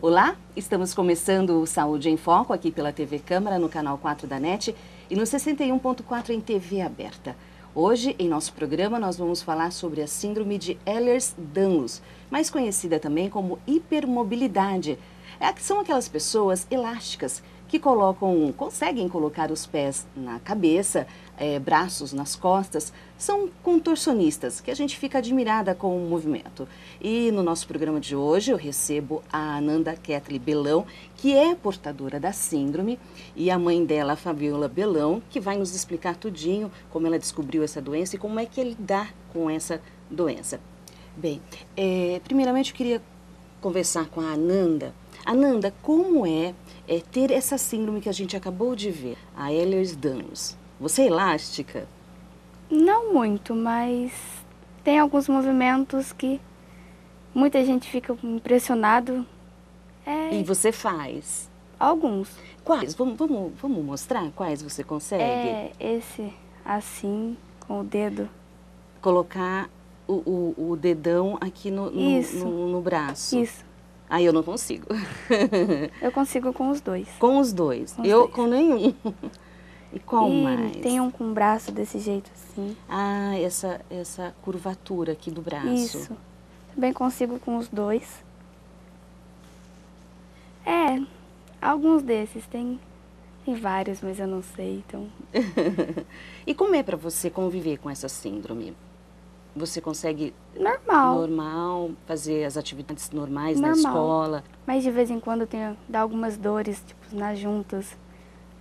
Olá, estamos começando o Saúde em Foco aqui pela TV Câmara, no canal 4 da NET e no 61.4 em TV aberta. Hoje, em nosso programa, nós vamos falar sobre a síndrome de Ehlers-Danlos, mais conhecida também como hipermobilidade. São aquelas pessoas elásticas que conseguem colocar os pés na cabeça, braços nas costas, são contorcionistas, que a gente fica admirada com o movimento. E no nosso programa de hoje eu recebo a Ananda Ketli Belão, que é portadora da síndrome, e a mãe dela, a Fabiola Belão, que vai nos explicar tudinho como ela descobriu essa doença e como é que é lidar com essa doença. Bem, primeiramente eu queria conversar com a Ananda. Ananda, como é ter essa síndrome que a gente acabou de ver, a Ehlers-Danlos? Você é elástica? Não muito, mas tem alguns movimentos que muita gente fica impressionado. E você faz? Alguns. Quais? Vamos mostrar quais você consegue? Esse assim, com o dedo. Colocar o dedão aqui no braço. Isso. Aí eu não consigo. Eu consigo com os dois. Com os dois? Com nenhum. E qual mais? Tem um com o braço desse jeito assim. Ah, essa curvatura aqui do braço. Isso. Também consigo com os dois. Alguns desses. Tem vários, mas eu não sei, então... E como é para você conviver com essa síndrome? Você consegue... Normal, fazer as atividades normais na escola? Mas de vez em quando dá algumas dores, tipo, nas juntas.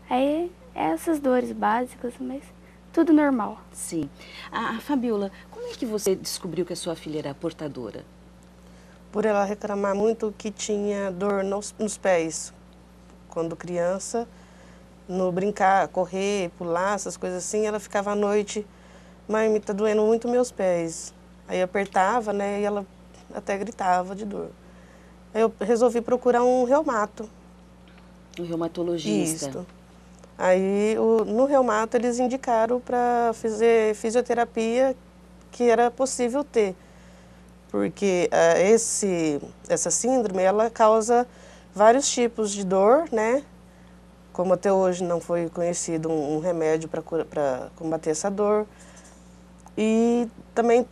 Aí essas dores básicas, mas tudo normal. Sim. A Fabiola, como é que você descobriu que a sua filha era portadora? Por ela reclamar muito que tinha dor nos pés. Quando criança, no brincar, correr, pular, essas coisas assim, ela ficava à noite... Mãe, me tá doendo muito meus pés. Aí eu apertava, né, e ela até gritava de dor. Aí eu resolvi procurar um reumato. Um reumatologista. Isso. Aí no reumato eles indicaram para fazer fisioterapia, que era possível ter. Porque essa síndrome, ela causa vários tipos de dor, né? Como até hoje não foi conhecido um remédio para combater essa dor. E também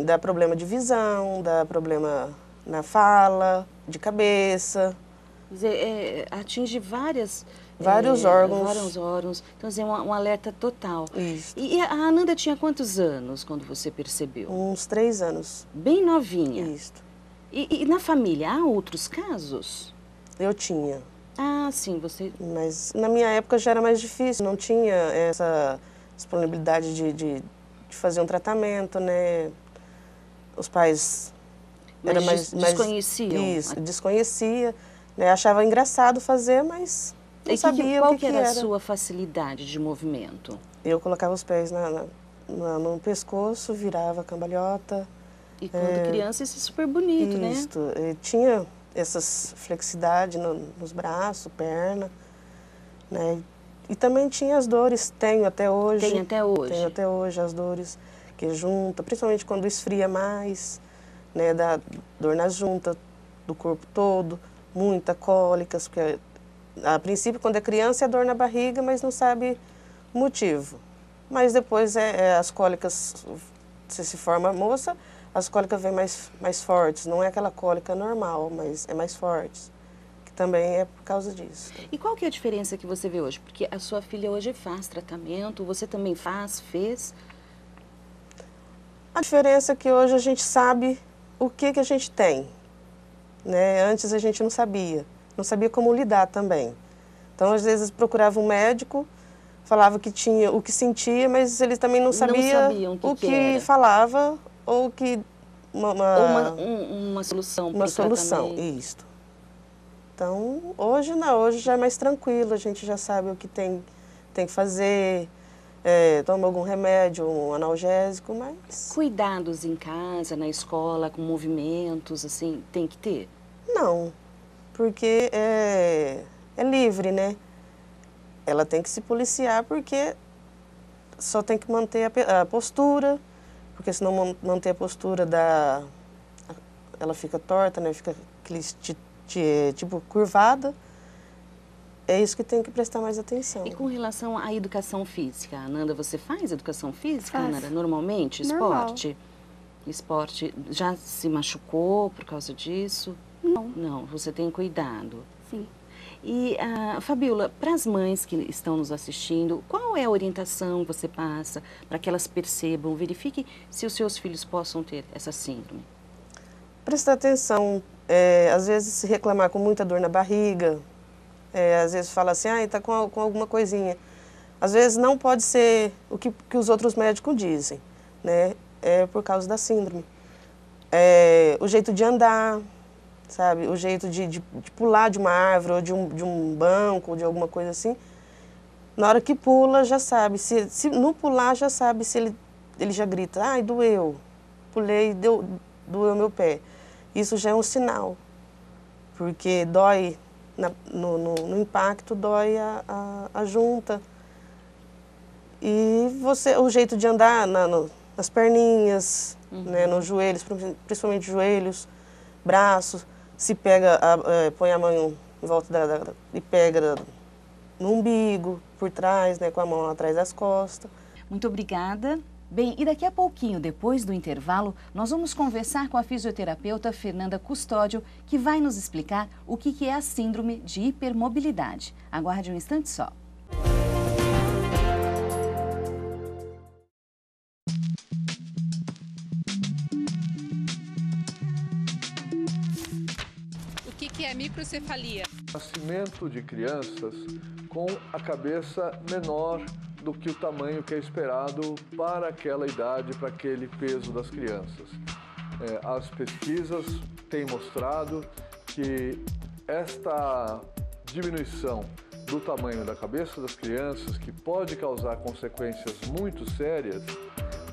dá problema de visão, dá problema na fala, de cabeça. Quer dizer, atinge vários órgãos. Vários órgãos. Então, é um alerta total. Isso. E a Ananda tinha quantos anos quando você percebeu? Uns 3 anos. Bem novinha. Isso. E na família, há outros casos? Eu tinha. Ah, sim, você... Mas na minha época já era mais difícil, não tinha essa disponibilidade de fazer um tratamento, né? Os pais desconheciam? Isso, desconhecia, né? Achava engraçado fazer, mas não sabia qual o que era. era. A sua facilidade de movimento? Eu colocava os pés no pescoço, virava cambalhota. E quando criança isso é super bonito, né? Isso, tinha essas flexibilidade nos braços, perna, né? E também tinha as dores, tenho até hoje. Tem até hoje? Tenho até hoje as dores que junta, principalmente quando esfria mais, né? Dá dor nas juntas do corpo todo, muita cólicas, porque a princípio quando é criança é dor na barriga, mas não sabe o motivo. Mas depois as cólicas, se forma moça, as cólicas vêm mais fortes, não é aquela cólica normal, mas é mais forte. Também é por causa disso. E qual que é a diferença que você vê hoje? Porque a sua filha hoje faz tratamento, você também fez? A diferença é que hoje a gente sabe o que a gente tem, né? Antes a gente não sabia como lidar também. Então, às vezes, procurava um médico, falava que tinha o que sentia, mas ele também não sabia o que falava ou que... Uma solução para o tratamento. Uma solução, isso. Então, hoje não, hoje já é mais tranquilo, a gente já sabe o que tem que fazer, toma algum remédio, um analgésico, mas... Cuidados em casa, na escola, com movimentos, assim, tem que ter? Não, porque é livre, né? Ela tem que se policiar porque só tem que manter a postura, porque se não manter a postura ela fica torta, né? Fica aquele tipo curvada, é isso que tem que prestar mais atenção. E com relação à educação física, Ananda, você faz educação física, Faço. Ananda? Normalmente? Normal. Esporte? Esporte, já se machucou por causa disso? Não. Não, você tem cuidado. Sim. E, Fabiola, para as mães que estão nos assistindo, qual é a orientação que você passa para que elas percebam, verifiquem se os seus filhos possam ter essa síndrome? Prestar atenção, às vezes se reclamar com muita dor na barriga, às vezes fala assim, está com alguma coisinha. Às vezes não pode ser o que os outros médicos dizem, né? É por causa da síndrome. O jeito de andar, sabe? O jeito de pular de uma árvore ou de um banco ou de alguma coisa assim. Na hora que pula, já sabe. Se no pular, já sabe se ele já grita, ai, doeu, pulei, doeu meu pé. Isso já é um sinal, porque dói, no impacto, dói a junta. E o jeito de andar nas perninhas, né, nos joelhos, principalmente joelhos, braços, se pega, põe a mão em volta e pega no umbigo, por trás, né, com a mão atrás das costas. Muito obrigada. Bem, e daqui a pouquinho, depois do intervalo, nós vamos conversar com a fisioterapeuta Fernanda Custódio, que vai nos explicar o que é a síndrome de hipermobilidade. Aguarde um instante só. O que é microcefalia? Nascimento de crianças com a cabeça menor do que o tamanho que é esperado para aquela idade, para aquele peso das crianças. As pesquisas têm mostrado que esta diminuição do tamanho da cabeça das crianças, que pode causar consequências muito sérias,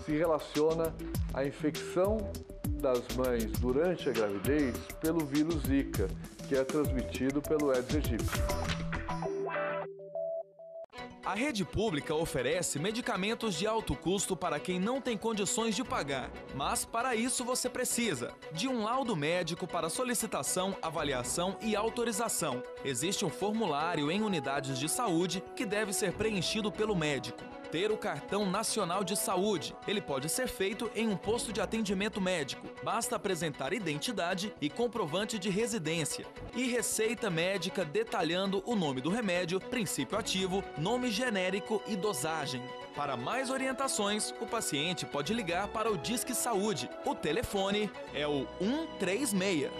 se relaciona à infecção das mães durante a gravidez pelo vírus Zika, que é transmitido pelo Aedes aegypti. A rede pública oferece medicamentos de alto custo para quem não tem condições de pagar. Mas para isso você precisa de um laudo médico para solicitação, avaliação e autorização. Existe um formulário em unidades de saúde que deve ser preenchido pelo médico. Ter o Cartão Nacional de Saúde. Ele pode ser feito em um posto de atendimento médico. Basta apresentar identidade e comprovante de residência. E receita médica detalhando o nome do remédio, princípio ativo, nome genérico e dosagem. Para mais orientações, o paciente pode ligar para o Disque Saúde. O telefone é o 136.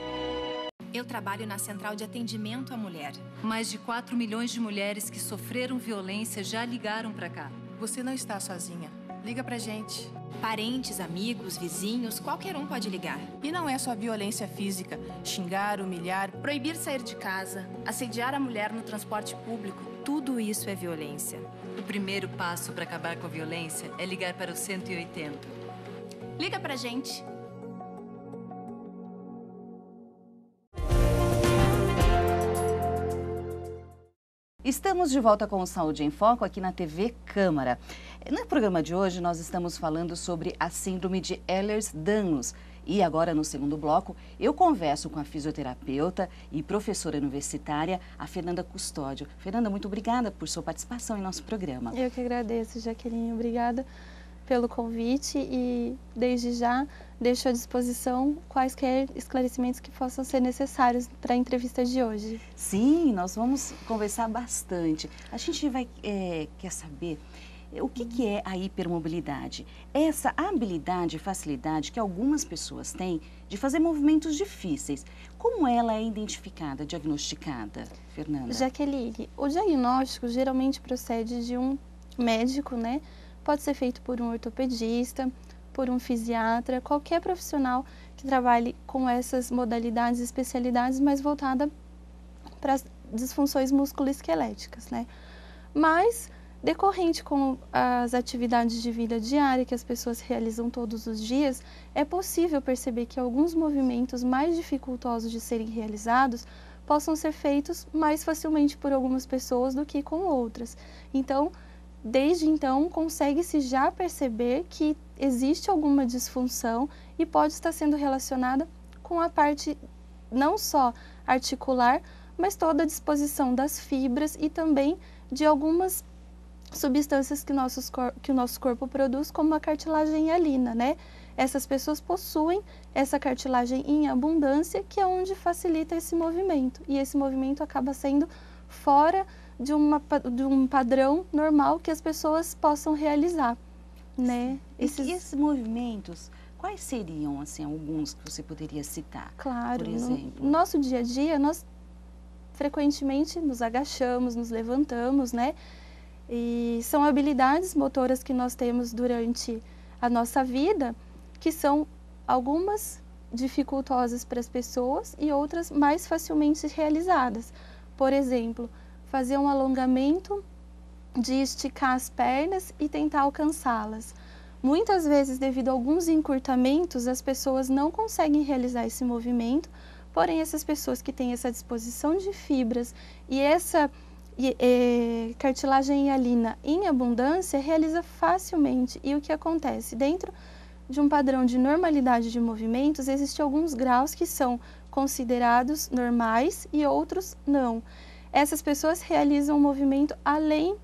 Eu trabalho na Central de Atendimento à Mulher. Mais de 4 milhões de mulheres que sofreram violência já ligaram para cá. Você não está sozinha. Liga pra gente. Parentes, amigos, vizinhos, qualquer um pode ligar. E não é só violência física, xingar, humilhar, Proibir sair de casa, assediar a mulher no transporte público, tudo isso é violência. O primeiro passo para acabar com a violência é ligar para o 180. Liga pra gente. Estamos de volta com o Saúde em Foco aqui na TV Câmara. No programa de hoje nós estamos falando sobre a síndrome de Ehlers-Danlos. E agora no segundo bloco eu converso com a fisioterapeuta e professora universitária, a Fernanda Custódio. Fernanda, muito obrigada por sua participação em nosso programa. Eu que agradeço, Jaqueline. Obrigada pelo convite e desde já deixo à disposição quaisquer esclarecimentos que possam ser necessários para a entrevista de hoje. Sim, nós vamos conversar bastante. A gente quer saber o que é a hipermobilidade. Essa habilidade e facilidade que algumas pessoas têm de fazer movimentos difíceis. Como ela é identificada, diagnosticada, Fernanda? Jaqueline, o diagnóstico geralmente procede de um médico, né? Pode ser feito por um ortopedista, por um fisiatra, qualquer profissional que trabalhe com essas modalidades e especialidades mais voltada para as disfunções musculoesqueléticas, né? Mas, decorrente com as atividades de vida diária que as pessoas realizam todos os dias, é possível perceber que alguns movimentos mais dificultosos de serem realizados possam ser feitos mais facilmente por algumas pessoas do que com outras. Então, desde então, consegue-se já perceber que existe alguma disfunção e pode estar sendo relacionada com a parte não só articular, mas toda a disposição das fibras e também de algumas substâncias que o nosso corpo produz, como a cartilagem hialina, né? Essas pessoas possuem essa cartilagem em abundância, que é onde facilita esse movimento. E esse movimento acaba sendo fora de um padrão normal que as pessoas possam realizar, né? E esses movimentos, quais seriam, assim, alguns que você poderia citar? Claro, por exemplo? no nosso dia a dia, nós frequentemente nos agachamos, nos levantamos, né? E são habilidades motoras que nós temos durante a nossa vida, que são algumas dificultosas para as pessoas e outras mais facilmente realizadas. Por exemplo, fazer um alongamento de esticar as pernas e tentar alcançá-las. Muitas vezes, devido a alguns encurtamentos, as pessoas não conseguem realizar esse movimento, porém essas pessoas que têm essa disposição de fibras e essa cartilagem hialina em abundância, realiza facilmente. E o que acontece? Dentro de um padrão de normalidade de movimentos, existem alguns graus que são considerados normais e outros não. Essas pessoas realizam um movimento além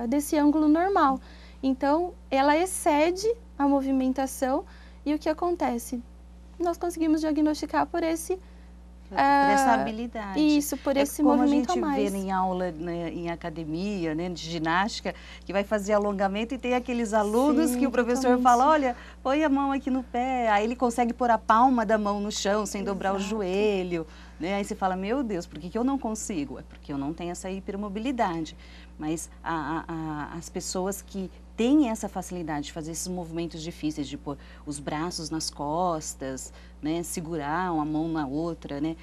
desse ângulo normal. Então, ela excede a movimentação e o que acontece? Nós conseguimos diagnosticar por essa habilidade. Isso, por esse movimento a mais. Como a gente vê em aula, né, em academia, né, de ginástica, que vai fazer alongamento e tem aqueles alunos que o professor fala, olha, põe a mão aqui no pé, aí ele consegue pôr a palma da mão no chão sem dobrar o joelho, né? Aí você fala, meu Deus, por que eu não consigo? É porque eu não tenho essa hipermobilidade. Mas as pessoas que têm essa facilidade de fazer esses movimentos difíceis, de pôr os braços nas costas, né, segurar uma mão na outra, né?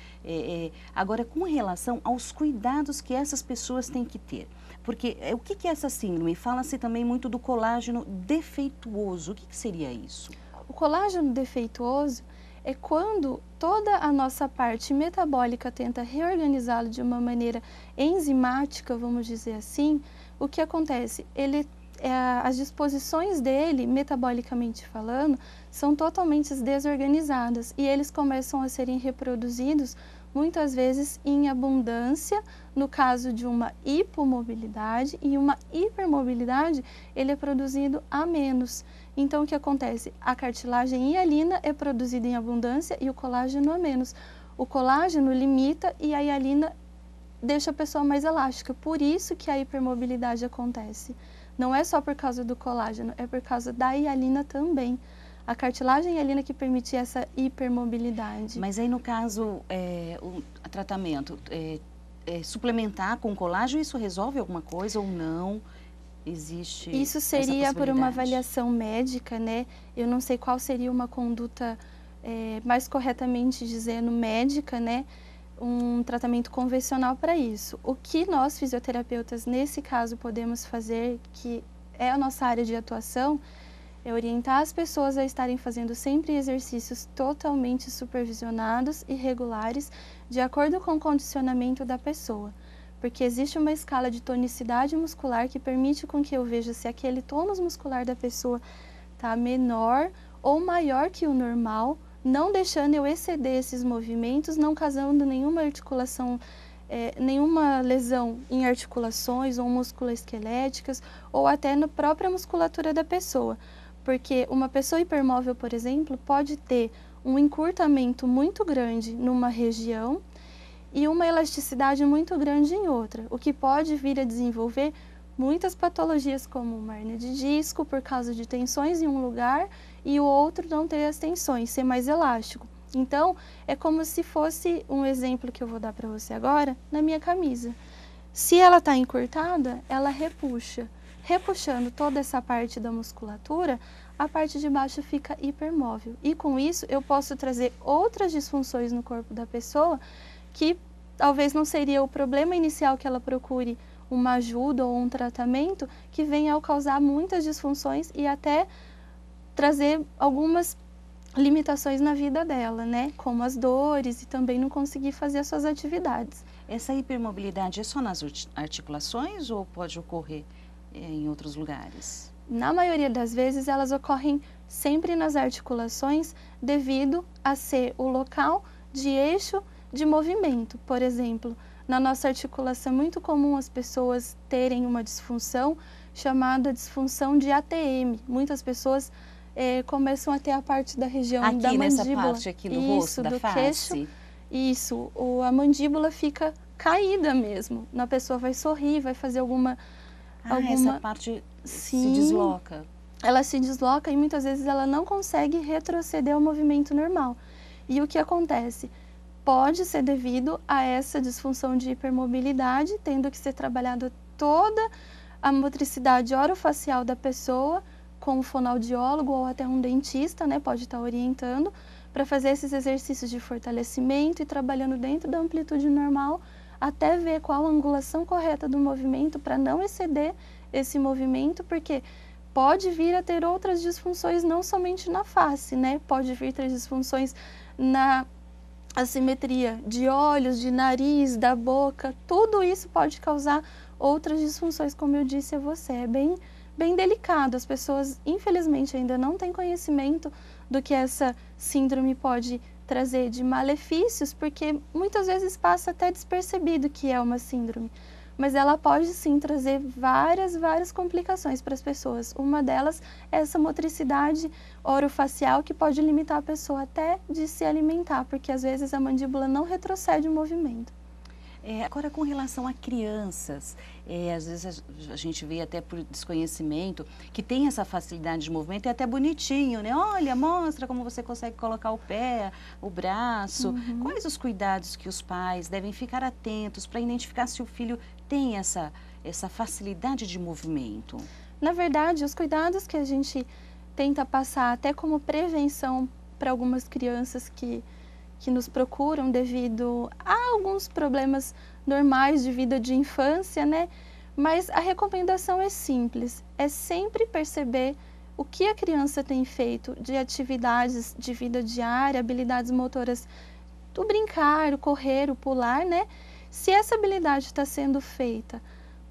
Agora, com relação aos cuidados que essas pessoas têm que ter, porque o que é essa síndrome? Fala-se também muito do colágeno defeituoso. O que seria isso? O colágeno defeituoso é quando toda a nossa parte metabólica tenta reorganizá-lo de uma maneira enzimática, vamos dizer assim. O que acontece? As disposições dele, metabolicamente falando, são totalmente desorganizadas e eles começam a serem reproduzidos muitas vezes em abundância, no caso de uma hipomobilidade, e uma hipermobilidade ele é produzido a menos. Então, o que acontece? A cartilagem hialina é produzida em abundância e o colágeno a menos. O colágeno limita e a hialina deixa a pessoa mais elástica. Por isso que a hipermobilidade acontece. Não é só por causa do colágeno, é por causa da hialina também. A cartilagem hialina que permite essa hipermobilidade. Mas aí, no caso, o tratamento, suplementar com colágeno, isso resolve alguma coisa ou não? Existe isso seria por uma avaliação médica, né? Eu não sei qual seria uma conduta, mais corretamente dizendo, médica, né? Um tratamento convencional para isso. O que nós, fisioterapeutas, nesse caso, podemos fazer, que é a nossa área de atuação, é orientar as pessoas a estarem fazendo sempre exercícios totalmente supervisionados e regulares, de acordo com o condicionamento da pessoa. Porque existe uma escala de tonicidade muscular que permite com que eu veja se aquele tônus muscular da pessoa está menor ou maior que o normal, não deixando eu exceder esses movimentos, não causando nenhuma articulação, nenhuma lesão em articulações ou musculoesqueléticas ou até na própria musculatura da pessoa. Porque uma pessoa hipermóvel, por exemplo, pode ter um encurtamento muito grande numa região e uma elasticidade muito grande em outra, o que pode vir a desenvolver muitas patologias como uma hérnia de disco por causa de tensões em um lugar e o outro não ter as tensões, ser mais elástico. Então, é como se fosse um exemplo que eu vou dar para você agora na minha camisa. Se ela está encurtada, ela repuxa. Repuxando toda essa parte da musculatura, a parte de baixo fica hipermóvel. E com isso, eu posso trazer outras disfunções no corpo da pessoa que talvez não seria o problema inicial que ela procure uma ajuda ou um tratamento, que venha a causar muitas disfunções e até trazer algumas limitações na vida dela, né? Como as dores e também não conseguir fazer as suas atividades. Essa hipermobilidade é só nas articulações ou pode ocorrer em outros lugares? Na maioria das vezes, elas ocorrem sempre nas articulações devido a ser o local de eixo de movimento. Por exemplo, na nossa articulação é muito comum as pessoas terem uma disfunção chamada disfunção de ATM. Muitas pessoas começam a ter a parte da região aqui, da mandíbula. Nessa parte aqui do rosto, da face. Queixo, isso, a mandíbula fica caída mesmo. A pessoa vai sorrir, vai fazer alguma... essa parte se desloca. Ela se desloca e muitas vezes ela não consegue retroceder ao movimento normal. E o que acontece? Pode ser devido a essa disfunção de hipermobilidade, tendo que ser trabalhada toda a motricidade orofacial da pessoa, com um fonoaudiólogo ou até um dentista, né, pode estar orientando, para fazer esses exercícios de fortalecimento e trabalhando dentro da amplitude normal, até ver qual a angulação correta do movimento para não exceder esse movimento, porque pode vir a ter outras disfunções, não somente na face, né? Pode vir a ter disfunções na assimetria de olhos, de nariz, da boca, tudo isso pode causar outras disfunções, como eu disse a você. É bem delicado, as pessoas infelizmente ainda não têm conhecimento do que essa síndrome pode trazer de malefícios, porque muitas vezes passa até despercebido que é uma síndrome, mas ela pode sim trazer várias complicações para as pessoas. Uma delas é essa motricidade orofacial que pode limitar a pessoa até de se alimentar, porque às vezes a mandíbula não retrocede o movimento. Agora, com relação a crianças, às vezes a gente vê até por desconhecimento que tem essa facilidade de movimento, é até bonitinho, né? Olha, mostra como você consegue colocar o pé, o braço. Quais os cuidados que os pais devem ficar atentos para identificar se o filho tem essa facilidade de movimento? Na verdade, os cuidados que a gente tenta passar até como prevenção para algumas crianças que nos procuram devido a alguns problemas normais de vida de infância, né? Mas a recomendação é simples, é sempre perceber o que a criança tem feito de atividades de vida diária, habilidades motoras, o brincar, o correr, o pular, né? Se essa habilidade está sendo feita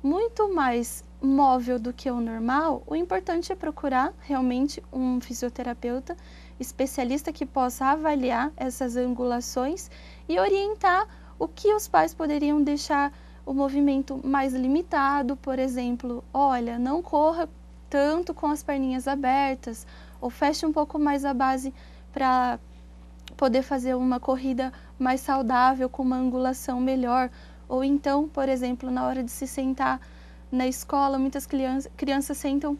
muito mais móvel do que o normal, o importante é procurar realmente um fisioterapeuta especialista que possa avaliar essas angulações e orientar o que os pais poderiam deixar o movimento mais limitado, por exemplo, olha, não corra tanto com as perninhas abertas, ou feche um pouco mais a base para poder fazer uma corrida mais saudável, com uma angulação melhor, ou então, por exemplo, na hora de se sentar na escola, muitas crianças sentam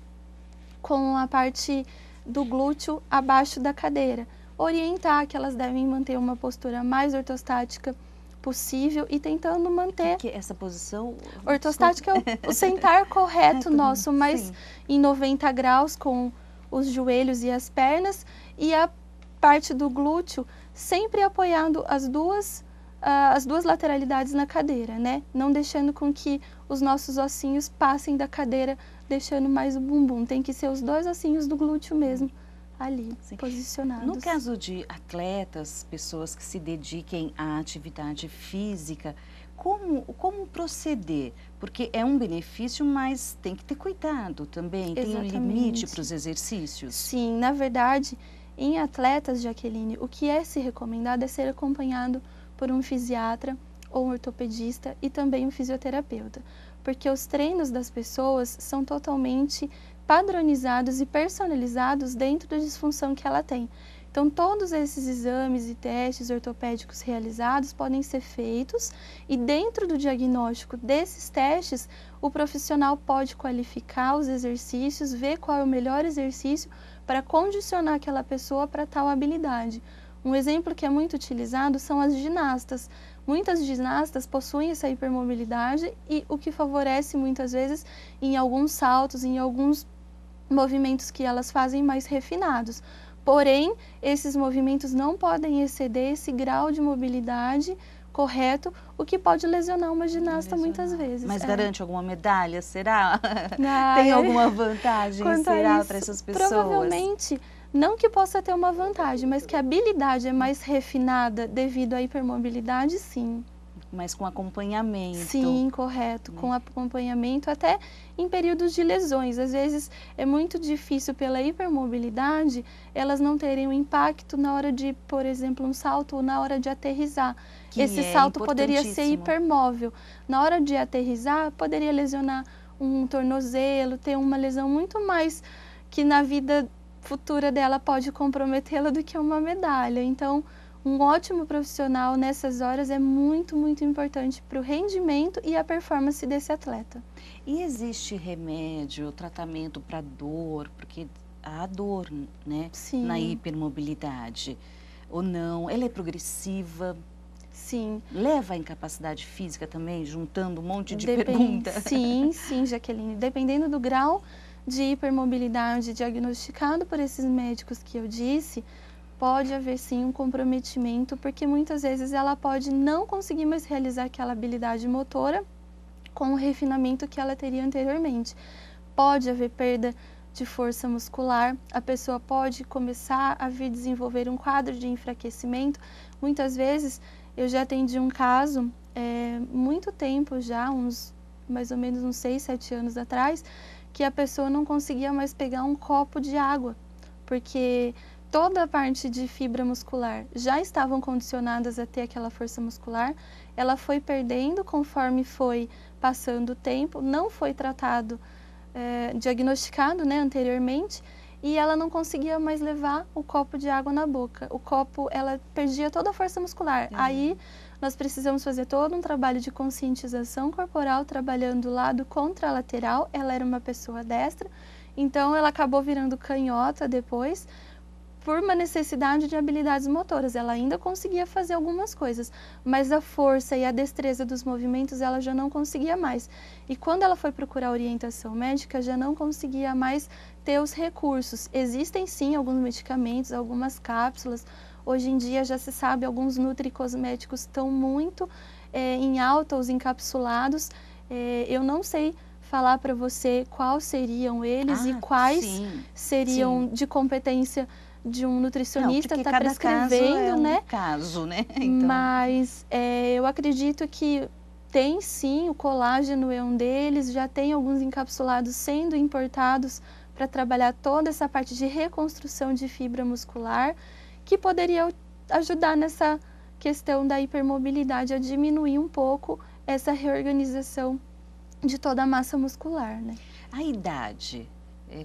com a parte do glúteo abaixo da cadeira. Orientar que elas devem manter uma postura mais ortostática possível e tentando manter... Que essa posição... Ortostática é o sentar correto nosso, mas em 90 graus com os joelhos e as pernas, e a parte do glúteo sempre apoiando as duas lateralidades na cadeira, né? Não deixando com que os nossos ossinhos passem da cadeira, deixando mais o bumbum. Tem que ser os dois ossinhos do glúteo mesmo ali, posicionados. No caso de atletas, pessoas que se dediquem à atividade física, como proceder? Porque é um benefício, mas tem que ter cuidado também. Exatamente. Tem um limite para os exercícios? Sim, na verdade, em atletas, Jaqueline, o que é se recomendado é ser acompanhado por um fisiatra ou um ortopedista e também um fisioterapeuta, porque os treinos das pessoas são totalmente padronizados e personalizados dentro da disfunção que ela tem. Então, todos esses exames e testes ortopédicos realizados podem ser feitos e dentro do diagnóstico desses testes, o profissional pode qualificar os exercícios, ver qual é o melhor exercício para condicionar aquela pessoa para tal habilidade. Um exemplo que é muito utilizado são as ginastas. Muitas ginastas possuem essa hipermobilidade e o que favorece muitas vezes em alguns saltos, em alguns movimentos que elas fazem mais refinados. Porém, esses movimentos não podem exceder esse grau de mobilidade correto, o que pode lesionar uma ginasta muitas vezes. Mas garante alguma medalha, será? Tem alguma vantagem, será, para essas pessoas? Provavelmente, não que possa ter uma vantagem, mas que a habilidade é mais refinada devido à hipermobilidade, sim. Mas com acompanhamento. Sim, correto, com acompanhamento até em períodos de lesões. Às vezes é muito difícil pela hipermobilidade elas não terem um impacto na hora de, por exemplo, um salto ou na hora de aterrissar. Esse salto poderia ser hipermóvel. Na hora de aterrissar, poderia lesionar um tornozelo, ter uma lesão muito mais que na vida futura dela pode comprometê-la do que uma medalha. Então, um ótimo profissional nessas horas é muito, muito importante para o rendimento e a performance desse atleta. E existe remédio, tratamento para dor, porque há dor, né? Sim. Na hipermobilidade, ou não? Ela é progressiva? Sim. Leva à incapacidade física também, juntando um monte de perguntas? Sim, sim, Jaqueline. Dependendo do grau de hipermobilidade diagnosticado por esses médicos que eu disse, pode haver sim um comprometimento, porque muitas vezes ela pode não conseguir mais realizar aquela habilidade motora com o refinamento que ela teria anteriormente. Pode haver perda de força muscular, a pessoa pode começar a vir desenvolver um quadro de enfraquecimento. Muitas vezes eu já atendi um caso, muito tempo já, mais ou menos uns 6, 7 anos atrás, que a pessoa não conseguia mais pegar um copo de água, porque toda a parte de fibra muscular já estavam condicionadas a ter aquela força muscular, ela foi perdendo conforme foi passando o tempo, não foi tratado, diagnosticado, né, anteriormente, e ela não conseguia mais levar o copo de água na boca. O copo, ela perdia toda a força muscular. Aí nós precisamos fazer todo um trabalho de conscientização corporal, trabalhando o lado contralateral. Ela era uma pessoa destra, então ela acabou virando canhota depois, por uma necessidade de habilidades motoras. Ela ainda conseguia fazer algumas coisas, mas a força e a destreza dos movimentos ela já não conseguia mais. E quando ela foi procurar orientação médica, já não conseguia mais ter os recursos. Existem sim alguns medicamentos, algumas cápsulas. Hoje em dia já se sabe, alguns nutricosméticos estão muito em alta, os encapsulados. Eu não sei falar para você quais seriam eles e quais seriam de competência de um nutricionista, está prescrevendo, né? Caso, né? Então... Mas eu acredito que tem sim, o colágeno é um deles, já tem alguns encapsulados sendo importados para trabalhar toda essa parte de reconstrução de fibra muscular, que poderia ajudar nessa questão da hipermobilidade, a diminuir um pouco essa reorganização de toda a massa muscular, né? A idade,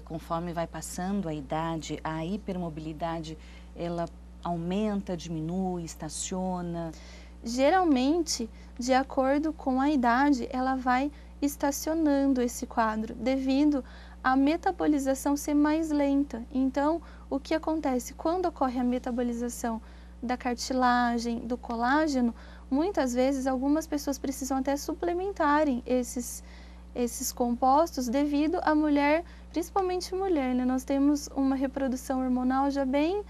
conforme vai passando a idade, a hipermobilidade, ela aumenta, diminui, estaciona? Geralmente, de acordo com a idade, ela vai estacionando esse quadro, devido à metabolização ser mais lenta. Então, o que acontece? Quando ocorre a metabolização da cartilagem, do colágeno, muitas vezes algumas pessoas precisam até suplementarem esses compostos devido à mulher, principalmente mulher, né? Nós temos uma reprodução hormonal já bem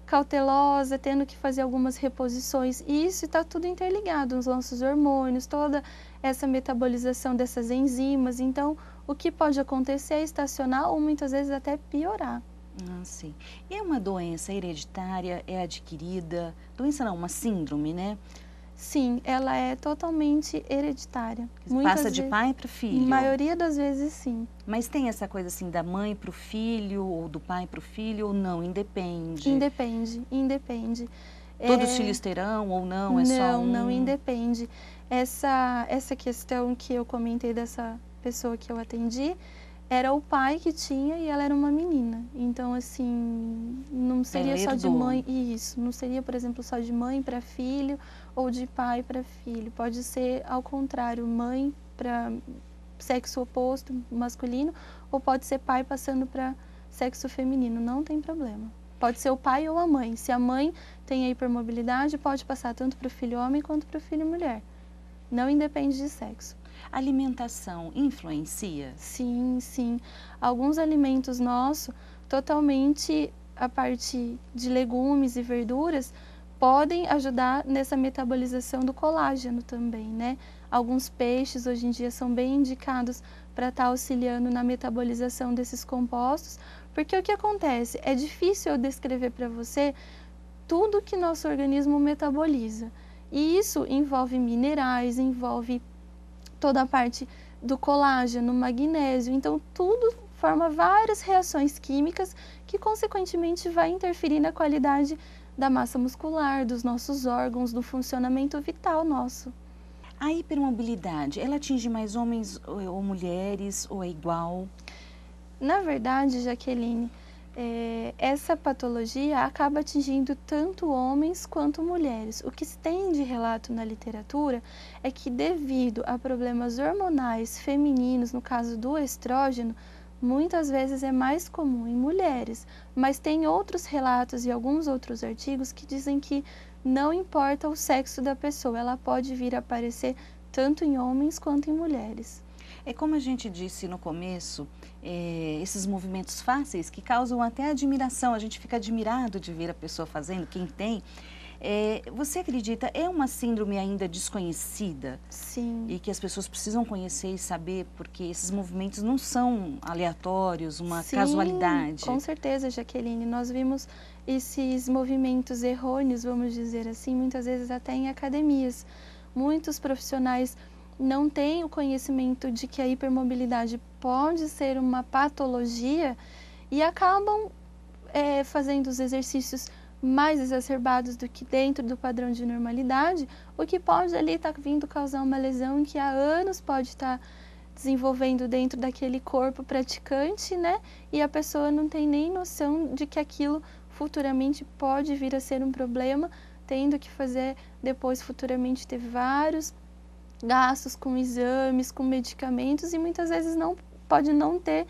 cautelosa, tendo que fazer algumas reposições, e isso está tudo interligado, os nossos hormônios, toda essa metabolização dessas enzimas. Então, o que pode acontecer é estacionar ou muitas vezes até piorar. Sim. E é uma doença hereditária, é adquirida? Doença não, uma síndrome, né? Sim, ela é totalmente hereditária. Passa de pai para o filho? Na maioria das vezes, sim. Mas tem essa coisa assim da mãe para o filho ou do pai para o filho ou não? Independe? Independe. Todos os filhos terão ou não? É só um? Não, independe. Essa questão que eu comentei dessa pessoa que eu atendi, era o pai que tinha e ela era uma menina. Então, assim, não seria só de mãe, isso, não seria, por exemplo, só de mãe para filho ou de pai para filho. Pode ser ao contrário, mãe para sexo oposto, masculino, ou pode ser pai passando para sexo feminino, não tem problema. Pode ser o pai ou a mãe. Se a mãe tem a hipermobilidade, pode passar tanto para o filho homem quanto para o filho mulher. Não independe de sexo. A alimentação influencia? Sim, sim. Alguns alimentos nossos, totalmente a parte de legumes e verduras, podem ajudar nessa metabolização do colágeno também, né? Alguns peixes hoje em dia são bem indicados para estar auxiliando na metabolização desses compostos, porque o que acontece? É difícil eu descrever para você tudo que nosso organismo metaboliza. E isso envolve minerais, envolve toda a parte do colágeno, magnésio. Então, tudo forma várias reações químicas que, consequentemente, vai interferir na qualidade da massa muscular, dos nossos órgãos, do funcionamento vital nosso. A hipermobilidade, ela atinge mais homens ou mulheres, ou é igual? Na verdade, Jaqueline, essa patologia acaba atingindo tanto homens quanto mulheres. O que se tem de relato na literatura é que, devido a problemas hormonais femininos, no caso do estrógeno, muitas vezes é mais comum em mulheres, mas tem outros relatos e alguns outros artigos que dizem que não importa o sexo da pessoa, ela pode vir a aparecer tanto em homens quanto em mulheres. É como a gente disse no começo, esses movimentos fáceis que causam até admiração, a gente fica admirado de ver a pessoa fazendo, quem tem. Você acredita, é uma síndrome ainda desconhecida? Sim. E que as pessoas precisam conhecer e saber, porque esses movimentos não são aleatórios, uma casualidade. Com certeza, Jaqueline. Nós vimos esses movimentos errôneos, vamos dizer assim, muitas vezes até em academias. Muitos profissionais não têm o conhecimento de que a hipermobilidade pode ser uma patologia e acabam fazendo os exercícios mais exacerbados do que dentro do padrão de normalidade, o que pode ali estar vindo causar uma lesão que há anos pode estar desenvolvendo dentro daquele corpo praticante, né? E a pessoa não tem nem noção de que aquilo futuramente pode vir a ser um problema, tendo que fazer depois futuramente ter vários gastos com exames, com medicamentos e muitas vezes pode não ter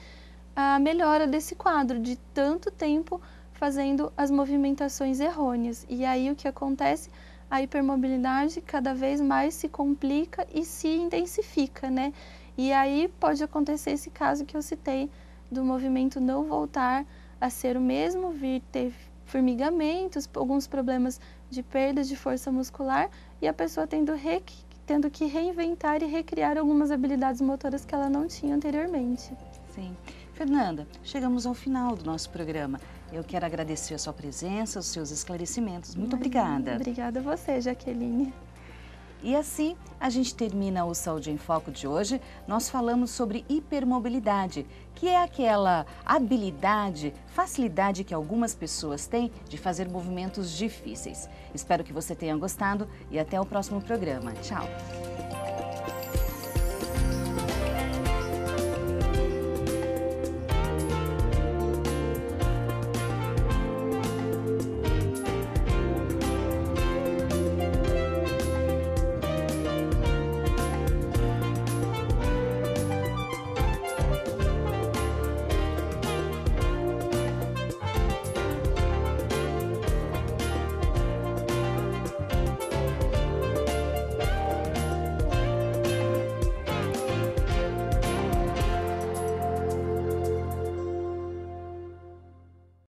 a melhora desse quadro de tanto tempo fazendo as movimentações errôneas. E aí o que acontece? A hipermobilidade cada vez mais se complica e se intensifica, né? E aí pode acontecer esse caso que eu citei, do movimento não voltar a ser o mesmo, vir ter formigamentos, alguns problemas de perda de força muscular e a pessoa tendo que reinventar e recriar algumas habilidades motoras que ela não tinha anteriormente. Sim. Fernanda, chegamos ao final do nosso programa. Eu quero agradecer a sua presença, os seus esclarecimentos. Muito obrigada. Obrigada a você, Jaqueline. E assim, a gente termina o Saúde em Foco de hoje. Nós falamos sobre hipermobilidade, que é aquela habilidade, facilidade que algumas pessoas têm de fazer movimentos difíceis. Espero que você tenha gostado e até o próximo programa. Tchau!